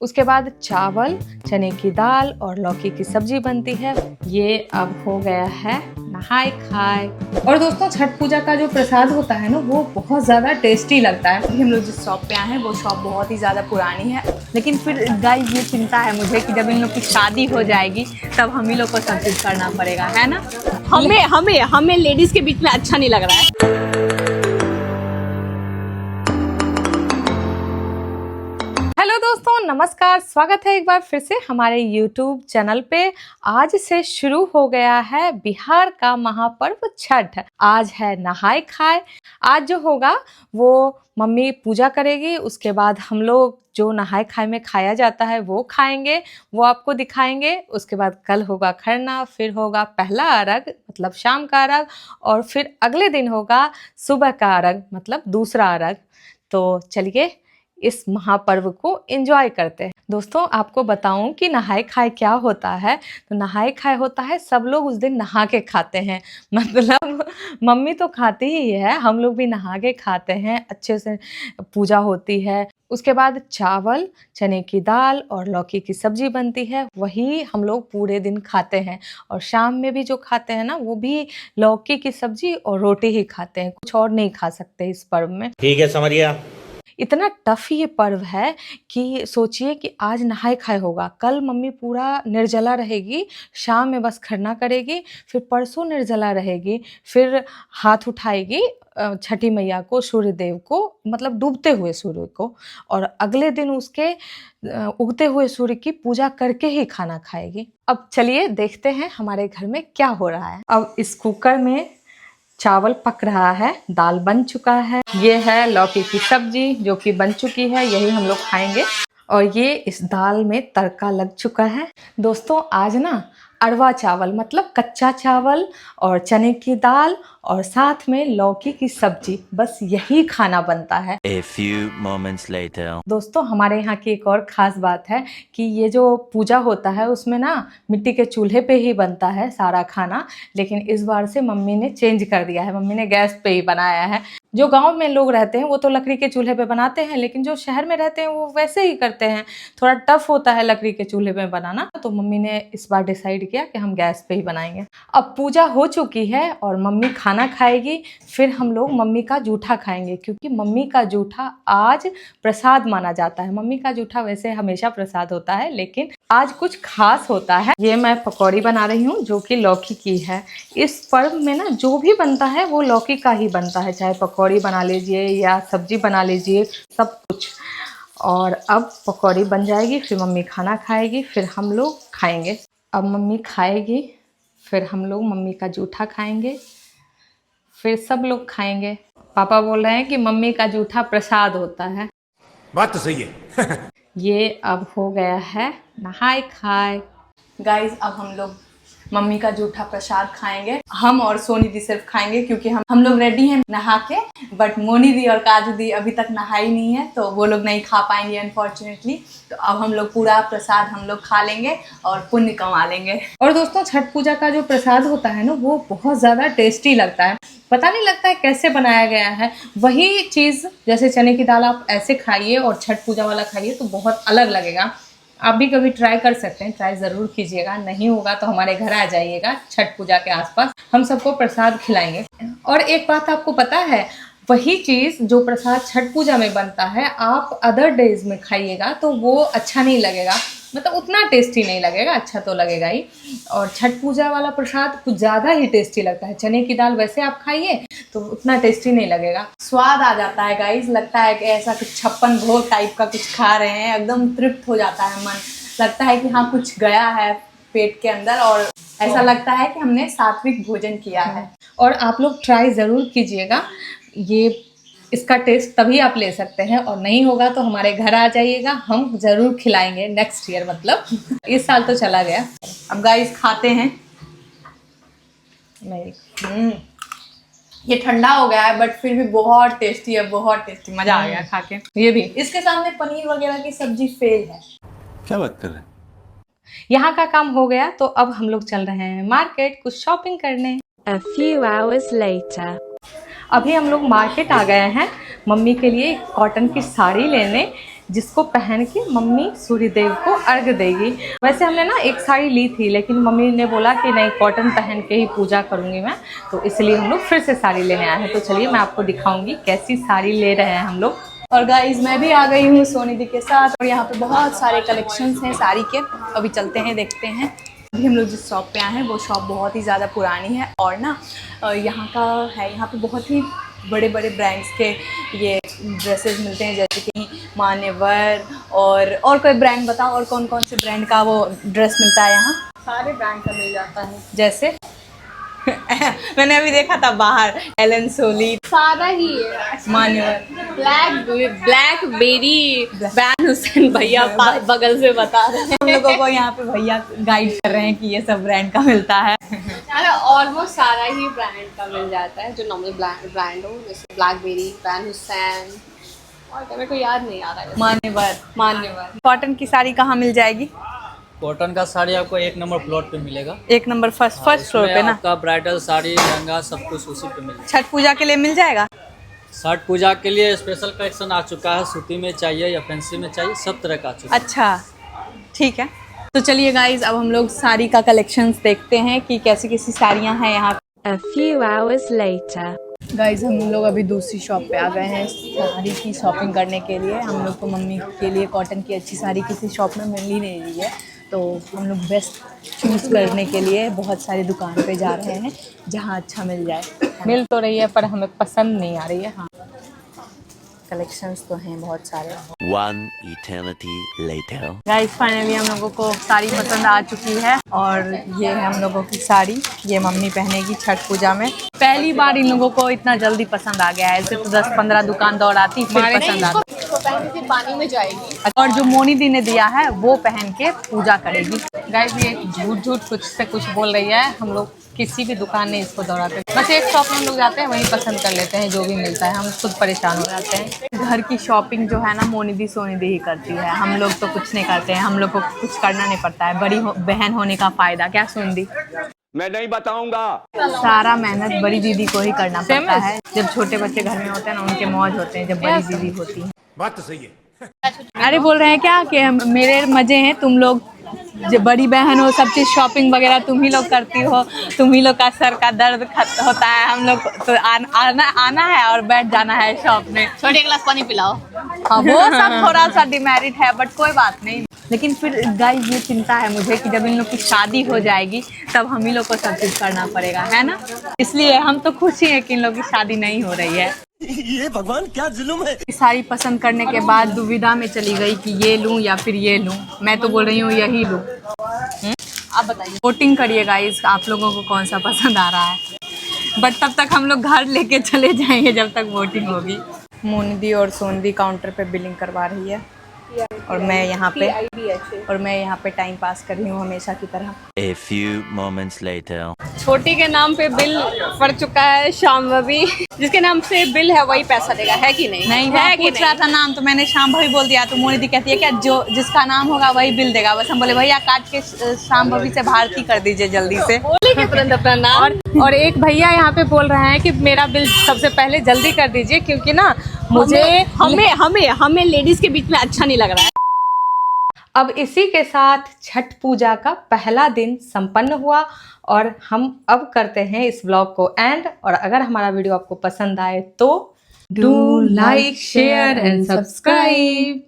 उसके बाद चावल, चने की दाल और लौकी की सब्जी बनती है। ये अब हो गया है नहाय खाए। और दोस्तों, छठ पूजा का जो प्रसाद होता है ना, वो बहुत ज़्यादा टेस्टी लगता है। अभी हम लोग जिस शॉप पे आए हैं वो शॉप बहुत ही ज़्यादा पुरानी है, लेकिन फिर गाइस ये चिंता है मुझे कि जब इन लोग की शादी हो जाएगी तब हम ही लोग को सब चीज़ करना पड़ेगा, है ना। हमें लेडीज़ के बीच में अच्छा नहीं लग रहा है। हेलो दोस्तों, नमस्कार, स्वागत है एक बार फिर से हमारे YouTube चैनल पे। आज से शुरू हो गया है बिहार का महापर्व छठ। आज है नहाय खाए। आज जो होगा वो मम्मी पूजा करेगी, उसके बाद हम लोग जो नहाय खाए में खाया जाता है वो खाएंगे, वो आपको दिखाएंगे। उसके बाद कल होगा खरना, फिर होगा पहला अर्घ मतलब शाम का अर्घ, और फिर अगले दिन होगा सुबह का अर्घ मतलब दूसरा अर्घ। तो चलिए इस महापर्व को एंजॉय करते हैं। दोस्तों, आपको बताऊं कि नहाय खाए क्या होता है। तो नहाय खाए होता है सब लोग उस दिन नहा के खाते हैं, मतलब मम्मी तो खाती ही है, हम लोग भी नहा के खाते हैं, अच्छे से पूजा होती है। उसके बाद चावल, चने की दाल और लौकी की सब्जी बनती है, वही हम लोग पूरे दिन खाते हैं। और शाम में भी जो खाते हैं ना, वो भी लौकी की सब्जी और रोटी ही खाते हैं, कुछ और नहीं खा सकते इस पर्व में। ठीक है, समझ गया। इतना टफ ये पर्व है कि सोचिए कि आज नहाय खाए होगा, कल मम्मी पूरा निर्जला रहेगी, शाम में बस खरना करेगी, फिर परसों निर्जला रहेगी, फिर हाथ उठाएगी छठी मैया को, सूर्य देव को, मतलब डूबते हुए सूर्य को, और अगले दिन उसके उगते हुए सूर्य की पूजा करके ही खाना खाएगी। अब चलिए देखते हैं हमारे घर में क्या हो रहा है। अब इस कुकर में चावल पक रहा है, दाल बन चुका है, ये है लौकी की सब्जी जो कि बन चुकी है, यही हम लोग खाएंगे। और ये इस दाल में तड़का लग चुका है। दोस्तों, आज ना अरवा चावल मतलब कच्चा चावल और चने की दाल और साथ में लौकी की सब्जी, बस यही खाना बनता है। A few moments later. दोस्तों, हमारे यहाँ की एक और ख़ास बात है कि ये जो पूजा होता है उसमें ना मिट्टी के चूल्हे पे ही बनता है सारा खाना, लेकिन इस बार से मम्मी ने चेंज कर दिया है, मम्मी ने गैस पे ही बनाया है। जो गांव में लोग रहते हैं वो तो लकड़ी के चूल्हे पे बनाते हैं, लेकिन जो शहर में रहते हैं वो वैसे ही करते हैं। थोड़ा टफ होता है लकड़ी के चूल्हे पे बनाना, तो मम्मी ने इस बार डिसाइड किया कि हम गैस पे ही बनाएंगे। अब पूजा हो चुकी है और मम्मी खाना खाएगी, फिर हम लोग मम्मी का जूठा खाएंगे, क्योंकि मम्मी का जूठा आज प्रसाद माना जाता है। मम्मी का जूठा वैसे हमेशा प्रसाद होता है, लेकिन आज कुछ खास होता है। ये मैं पकौड़ी बना रही हूँ जो कि लौकी की है। इस पर्व में ना जो भी बनता है वो लौकी का ही बनता है, चाहे पकौड़ी बना लीजिए या सब्जी बना लीजिए, सब कुछ। और अब पकौड़ी बन जाएगी, फिर मम्मी खाना खाएगी, फिर हम लोग खाएंगे। अब मम्मी खाएगी, फिर हम लोग मम्मी का जूठा खाएंगे, फिर सब लोग खाएंगे। पापा बोल रहे हैं कि मम्मी का जूठा प्रसाद होता है। बात तो सही है। ये अब हो गया है नहाय खाए। गाइज, अब हम लोग मम्मी का जूठा प्रसाद खाएंगे। हम और सोनी दी सिर्फ खाएंगे, क्योंकि हम लोग रेडी हैं नहा के, बट मोनी दी और काजू दी अभी तक नहाई नहीं है, तो वो लोग नहीं खा पाएंगे अनफॉर्चुनेटली। तो अब हम लोग पूरा प्रसाद हम लोग खा लेंगे और पुण्य कमा लेंगे। और दोस्तों, छठ पूजा का जो प्रसाद होता है ना, वो बहुत ज़्यादा टेस्टी लगता है। पता नहीं लगता है कैसे बनाया गया है। वही चीज़ जैसे चने की दाल आप ऐसे खाइए और छठ पूजा वाला खाइए तो बहुत अलग लगेगा। आप भी कभी ट्राई कर सकते हैं, ट्राई ज़रूर कीजिएगा। नहीं होगा तो हमारे घर आ जाइएगा छठ पूजा के आसपास, हम सबको प्रसाद खिलाएंगे। और एक बात आपको पता है, वही चीज़ जो प्रसाद छठ पूजा में बनता है आप अदर डेज में खाइएगा तो वो अच्छा नहीं लगेगा, मतलब उतना टेस्टी नहीं लगेगा, अच्छा तो लगेगा ही। और छठ पूजा वाला प्रसाद कुछ ज़्यादा ही टेस्टी लगता है। चने की दाल वैसे आप खाइए तो उतना टेस्टी नहीं लगेगा। स्वाद आ जाता है गाइस, लगता है कि ऐसा कुछ 56 भोग टाइप का कुछ खा रहे हैं, एकदम तृप्त हो जाता है मन, लगता है कि हाँ कुछ गया है पेट के अंदर, और ऐसा लगता है कि हमने सात्विक भोजन किया है। और आप लोग ट्राई ज़रूर कीजिएगा, ये इसका टेस्ट तभी आप ले सकते हैं। और नहीं होगा तो हमारे घर आ जाइएगा, हम ज़रूर खिलाएंगे नेक्स्ट ईयर, मतलब इस साल तो चला गया। अब गाइस खाते हैं। ये ठंडा हो गया है बट फिर भी बहुत टेस्टी है, बहुत टेस्टी, मज़ा आ गया खा के। ये भी इसके सामने पनीर वगैरह की सब्जी फेल है। क्या बात कर रहे हैं? यहाँ का काम हो गया तो अब हम लोग चल रहे हैं मार्केट कुछ शॉपिंग करने। A few hours later. अभी हम लोग मार्केट आ गए हैं मम्मी के लिए कॉटन की साड़ी लेने। जिसको पहन के मम्मी सूर्यदेव को अर्घ देगी। वैसे हमने ना एक साड़ी ली थी, लेकिन मम्मी ने बोला कि नहीं, कॉटन पहन के ही पूजा करूँगी मैं, तो इसलिए हम लोग फिर से साड़ी लेने आए हैं। तो चलिए मैं आपको दिखाऊंगी कैसी साड़ी ले रहे हैं हम लोग। और गाइज मैं भी आ गई हूँ सोनी दी के साथ, और यहाँ पे बहुत सारे कलेक्शंस हैं साड़ी के। अभी चलते हैं, देखते हैं। अभी हम लोग जिस शॉप पे आए हैं वो शॉप बहुत ही ज़्यादा पुरानी है, और ना यहाँ का है, यहाँ पे बहुत ही बड़े बड़े ब्रांड्स के ये ड्रेसेस मिलते हैं, जैसे कि मान्यवर और कोई ब्रांड बताओ, और कौन कौन से ब्रांड का वो ड्रेस मिलता है यहाँ? सारे ब्रांड का मिल जाता है। जैसे मैंने अभी देखा था बाहर, एलन सोली, सारा ही है। मान्यवर, ब्लैक बेरी, बैन हुसैन भैया बगल से बता रहे हैं। हम लोगों को यहाँ पे भैया गाइड कर रहे हैं कि ये सब ब्रांड का मिलता है। अरे ऑलमोस्ट सारा ही ब्रांड का मिल जाता है, जो नॉर्मल ब्रांड हो, जैसे ब्लैकबेरी, बैन हुसैन, और मेरे को याद नहीं आ रहा है। मान्यवर। कॉटन की साड़ी कहाँ मिल जाएगी? कॉटन का साड़ी आपको 1 नंबर प्लॉट पे मिलेगा। 1 नंबर फर्स्ट फ्लोर पे ना? आपका ब्राइडल साड़ी, लहंगा सब कुछ उसी पे मिलेगा। छठ पूजा के लिए मिल जाएगा? छठ पूजा के लिए स्पेशल कलेक्शन आ चुका है, सूती में चाहिए या फैंसी में चाहिए, सब तरह का आ चुका है। अच्छा, ठीक है। तो चलिए गाइज, अब हम लोग साड़ी का कलेक्शंस देखते हैं कि कैसी कैसी साड़ियाँ हैं यहाँ। A few hours later. Guys हम लोग अभी दूसरी शॉप पे आ गए हैं साड़ी की शॉपिंग करने के लिए। हम लोग को मम्मी के लिए कॉटन की अच्छी साड़ी किसी शॉप में मिल ही नहीं रही है, तो हम लोग बेस्ट चूज़ करने के लिए बहुत सारी दुकान पे जा रहे हैं जहाँ अच्छा मिल जाए। मिल तो रही है पर हमें पसंद नहीं आ रही है। हाँ, कलेक्शंस तो हैं बहुत सारे। 1 eternity later. गाइस फाइनली हम लोगों को साड़ी पसंद आ चुकी है, और ये है हम लोगों की साड़ी। ये मम्मी पहनेगी छठ पूजा में। पहली बार इन लोगों को इतना जल्दी पसंद आ गया है। ऐसे तो 10-15 दुकान दौड़ाती फिर पसंद आती। इसको पहनने से पानी में जाएगी। और जो मोनी दी ने दिया है वो पहन के पूजा करेगी। गाइस ये झूठ कुछ से कुछ बोल रही है। हम लोग किसी भी दुकान नहीं इसको दौड़ाते, बस एक शॉप में हम लोग जाते हैं, वहीं पसंद कर लेते हैं जो भी मिलता है। हम खुद परेशान हो जाते हैं। घर की शॉपिंग जो है ना मोनी दी सोनी दी ही करती है, हम लोग तो कुछ नहीं करते हैं। हम लोग को कुछ करना नहीं पड़ता है। बड़ी बहन होने का फायदा क्या सोनी दी? मैं नहीं बताऊंगा। सारा मेहनत बड़ी दीदी को ही करना पड़ता है। जब छोटे बच्चे घर में होते हैं ना, उनके मौज होते हैं जब बड़ी दीदी होती है। बात तो सही है। अरे बोल रहे हैं क्या कि मेरे मजे हैं, तुम लोग जो बड़ी बहन हो, सब चीज़ शॉपिंग वगैरह तुम ही लोग करती हो, तुम ही लोग का सर का दर्द होता है। हम लोग तो आना है और बैठ जाना है शॉप में। छोटे गिलास पानी पिलाओ। हाँ, वो सब थोड़ा सा डिमेरिट है, बट कोई बात नहीं। लेकिन फिर गाइस ये चिंता है मुझे कि जब इन लोग की शादी हो जाएगी तब हम ही लोग को सब चीज़ करना पड़ेगा, है ना? इसलिए हम तो खुश ही हैं कि इन लोग की शादी नहीं हो रही है। ये भगवान क्या जुल्म है। साड़ी पसंद करने के बाद दुविधा में चली गई कि ये लूं या फिर ये लूं। मैं तो बोल रही हूँ यही लूं। आप बताइए, वोटिंग करिए गाइस, आप लोगों को कौन सा पसंद आ रहा है। बट तब तक हम लोग घर लेके चले जाएंगे जब तक वोटिंग होगी। मोनी दी और सोनी दी काउंटर पे बिलिंग करवा रही है, और मैं यहाँ पे टाइम पास कर रही हूँ हमेशा की तरह। A few moments later. छोटी के नाम पे बिल पड़ चुका है शाम भाभी, जिसके नाम से बिल है वही पैसा देगा, है कि नहीं? नहीं, है वो कि पूछ रहा था नाम, तो मैंने शाम भाभी बोल दिया। तो मोनी दी कहती है क्या जो जिसका नाम होगा वही बिल देगा। बस हम बोले भैया काट के शाम भाभी से भारती कर दीजिए जल्दी से। बोले के तुरंत अपना नाम। और एक भैया यहाँ पे बोल रहे हैं कि मेरा बिल सबसे पहले जल्दी कर दीजिए, क्योंकि ना मुझे हमें लेडीज के बीच में अच्छा नहीं लग रहा है। अब इसी के साथ छठ पूजा का पहला दिन संपन्न हुआ, और हम अब करते हैं इस व्लॉग को एंड। और अगर हमारा वीडियो आपको पसंद आए तो do like, share and subscribe.